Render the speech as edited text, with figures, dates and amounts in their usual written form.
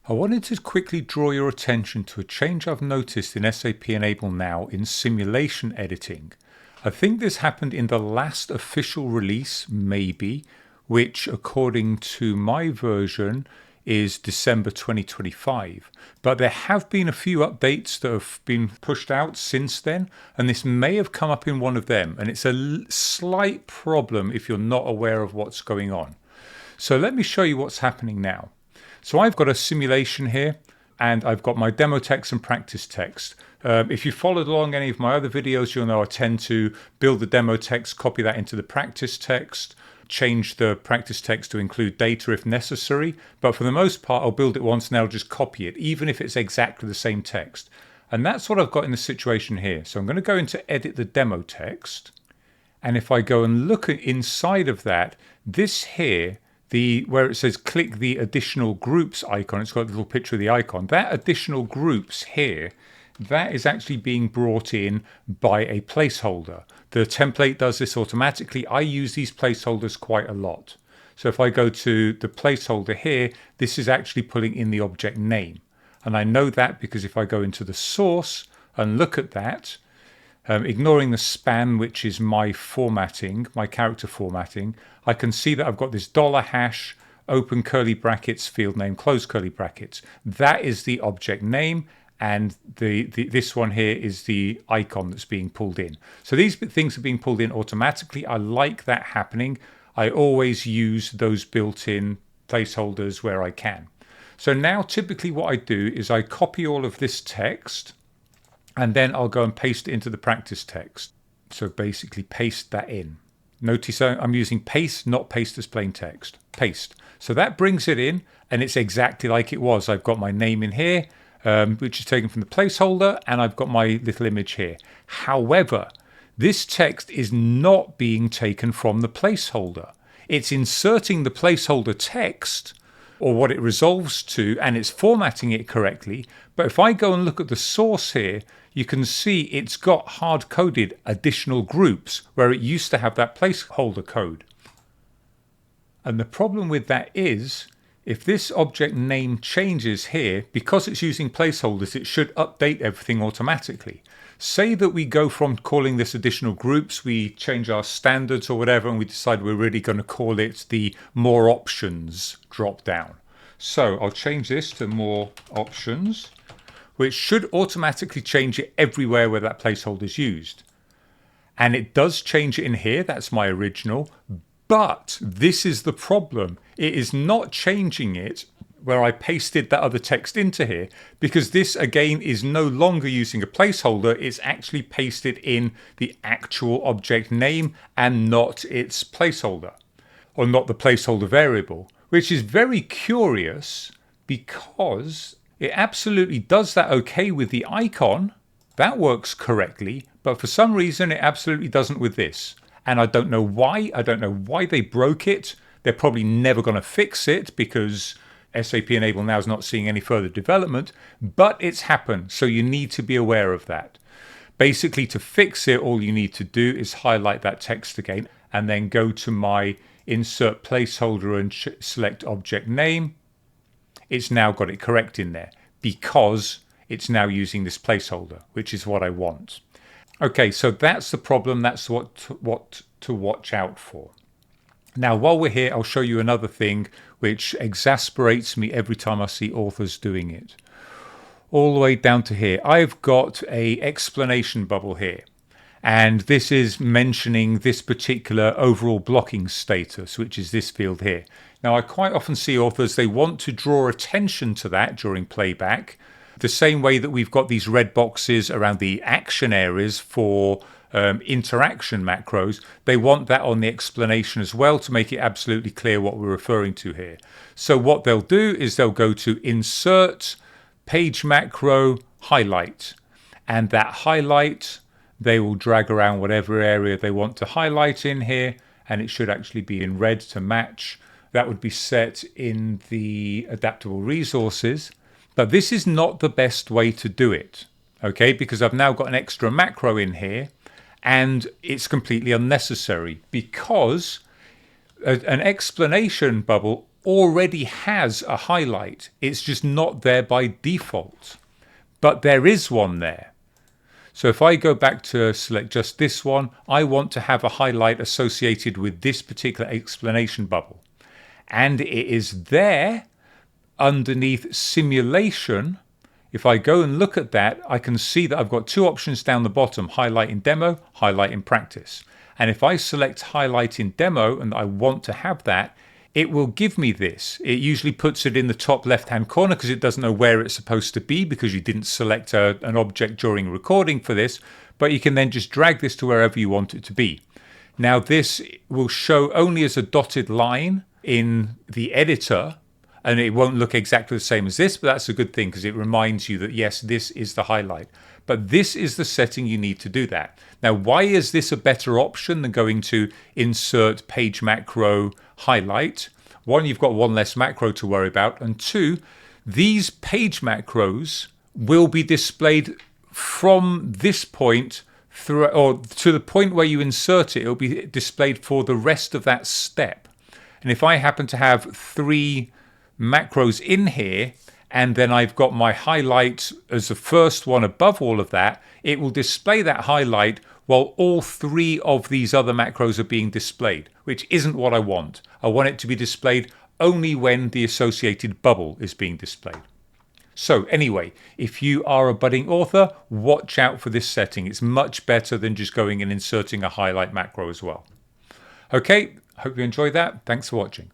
I wanted to quickly draw your attention to a change I've noticed in SAP Enable Now in simulation editing. I think this happened in the last official release, maybe, which according to my version is December 2025. But there have been a few updates that have been pushed out since then, and this may have come up in one of them. And it's a slight problem if you're not aware of what's going on. So let me show you what's happening now. So I've got a simulation here, and I've got my demo text and practice text. If you followed along any of my other videos, you'll know I tend to build the demo text, copy that into the practice text, change the practice text to include data if necessary. But for the most part, I'll build it once and I'll just copy it, even if it's exactly the same text. And that's what I've got in the situation here. So I'm going to go into edit the demo text. And if I go and look at inside of that, this here, where it says click the additional groups icon, it's got a little picture of the icon. That additional groups here, that is actually being brought in by a placeholder. The template does this automatically. I use these placeholders quite a lot. So if I go to the placeholder here, this is actually pulling in the object name. And I know that because if I go into the source and look at that, ignoring the span, which is my formatting, my character formatting, I can see that I've got this $hash, open curly brackets, field name, close curly brackets. That is the object name, and this one here is the icon that's being pulled in. So these things are being pulled in automatically. I like that happening. I always use those built-in placeholders where I can. So now typically what I do is I copy all of this text, and then I'll go and paste it into the practice text. So basically paste that in. Notice I'm using paste, not paste as plain text. Paste. So that brings it in, and it's exactly like it was. I've got my name in here, which is taken from the placeholder, and I've got my little image here. However, this text is not being taken from the placeholder. It's inserting the placeholder text, or what it resolves to, and it's formatting it correctly. But if I go and look at the source here, you can see it's got hard-coded additional groups where it used to have that placeholder code. And the problem with that is, if this object name changes here, because it's using placeholders, it should update everything automatically. Say that we go from calling this additional groups, we change our standards or whatever, and we decide we're really going to call it the more options drop down. So I'll change this to more options, which should automatically change it everywhere where that placeholder is used. And it does change it in here. That's my original. But this is the problem. It is not changing it where I pasted that other text into here, because this again is no longer using a placeholder. It's actually pasted in the actual object name and not its placeholder, or not the placeholder variable, which is very curious because it absolutely does that okay with the icon. That works correctly, but for some reason it absolutely doesn't with this. And I don't know why. I don't know why they broke it. They're probably never going to fix it because SAP Enable Now is not seeing any further development, but it's happened. So you need to be aware of that. Basically, to fix it, all you need to do is highlight that text again and then go to my insert placeholder and select object name. It's now got it correct in there because it's now using this placeholder, which is what I want. Okay, so that's the problem. That's what to watch out for. Now, while we're here, I'll show you another thing which exasperates me every time I see authors doing it. All the way down to here, I've got an explanation bubble here. And this is mentioning this particular overall blocking status, which is this field here. Now, I quite often see authors, they want to draw attention to that during playback, the same way that we've got these red boxes around the action areas for interaction macros. They want that on the explanation as well to make it absolutely clear what we're referring to here. So what they'll do is they'll go to Insert, Page Macro, Highlight. And that highlight, they will drag around whatever area they want to highlight in here, and it should actually be in red to match. That would be set in the adaptable resources. But this is not the best way to do it, okay? Because I've now got an extra macro in here, and it's completely unnecessary because an explanation bubble already has a highlight. It's just not there by default. But there is one there. So if I go back to select just this one, I want to have a highlight associated with this particular explanation bubble. And it is there underneath simulation. If I go and look at that, I can see that I've got two options down the bottom, highlight in demo, highlight in practice. And if I select highlight in demo and I want to have that, it will give me this. It usually puts it in the top left-hand corner because it doesn't know where it's supposed to be because you didn't select an object during recording for this, but you can then just drag this to wherever you want it to be. Now this will show only as a dotted line in the editor, and it won't look exactly the same as this, but that's a good thing because it reminds you that yes, this is the highlight. But this is the setting you need to do that. Now, why is this a better option than going to insert page macro highlight? One, you've got one less macro to worry about. And two, these page macros will be displayed from this point through, or to the point where you insert it, it'll be displayed for the rest of that step. And if I happen to have 3 macros in here, and then I've got my highlight as the first one above all of that, it will display that highlight while all 3 of these other macros are being displayed, which isn't what I want. I want it to be displayed only when the associated bubble is being displayed. So anyway, if you are a budding author, watch out for this setting. It's much better than just going and inserting a highlight macro as well. Okay, hope you enjoyed that. Thanks for watching.